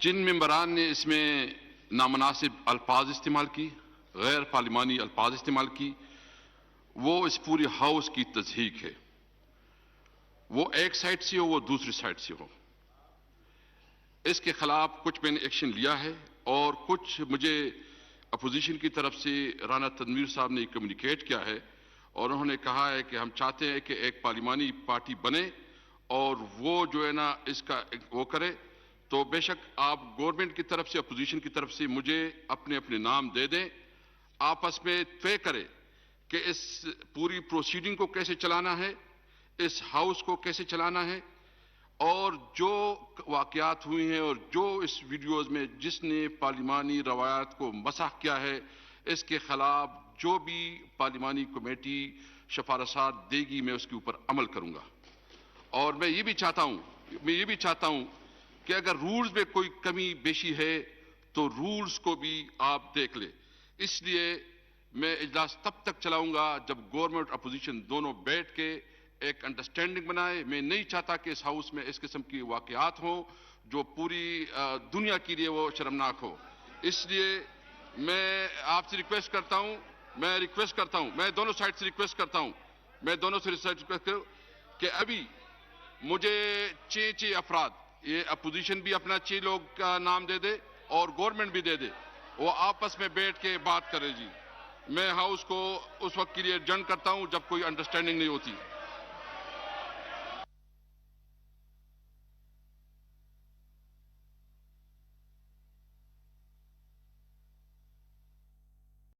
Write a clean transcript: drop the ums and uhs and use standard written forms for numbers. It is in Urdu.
جن ممبران نے اس میں نامناسب الفاظ استعمال کی، غیر پارلیمانی الفاظ استعمال کی، وہ اس پوری ہاؤس کی تضحیک ہے. وہ ایک سائڈ سے ہو، وہ دوسری سائڈ سے ہو. اس کے خلاف کچھ میں نے ایکشن لیا ہے اور کچھ مجھے اپوزیشن کی طرف سے رانا تنویر صاحب نے کمیونیکیٹ کیا ہے اور انہوں نے کہا ہے کہ ہم چاہتے ہیں کہ ایک پارلیمانی پارٹی بنے اور وہ جو ہے نا اس کا وہ کرے. تو بے شک آپ گورنمنٹ کی طرف سے اپوزیشن کی طرف سے مجھے اپنے اپنے نام دے دیں، آپس میں طے کرے کہ اس پوری پروسیڈنگ کو کیسے چلانا ہے، اس ہاؤس کو کیسے چلانا ہے، اور جو واقعات ہوئی ہیں اور جو اس ویڈیوز میں جس نے پارلیمانی روایات کو مسخ کیا ہے، اس کے خلاف جو بھی پارلیمانی کمیٹی سفارشات دے گی میں اس کے اوپر عمل کروں گا. اور میں یہ بھی چاہتا ہوں کہ اگر رولز میں کوئی کمی بیشی ہے تو رولز کو بھی آپ دیکھ لیں. اس لیے میں اجلاس تب تک چلاؤں گا جب گورنمنٹ اپوزیشن دونوں بیٹھ کے ایک انڈرسٹینڈنگ بنائے. میں نہیں چاہتا کہ اس ہاؤس میں اس قسم کی واقعات ہوں جو پوری دنیا کے لیے وہ شرمناک ہو. اس لیے میں آپ سے ریکویسٹ کرتا ہوں میں دونوں سائڈ سے ریکویسٹ کرتا ہوں کہ ابھی مجھے چھ افراد، یہ اپوزیشن بھی اپنا 6 لوگ کا نام دے دے اور گورنمنٹ بھی دے دے، وہ آپس میں بیٹھ کے بات کرے. جی میں ہاؤس کو اس وقت کے لیے ایڈجرن کرتا ہوں جب کوئی انڈرسٹینڈنگ نہیں ہوتی.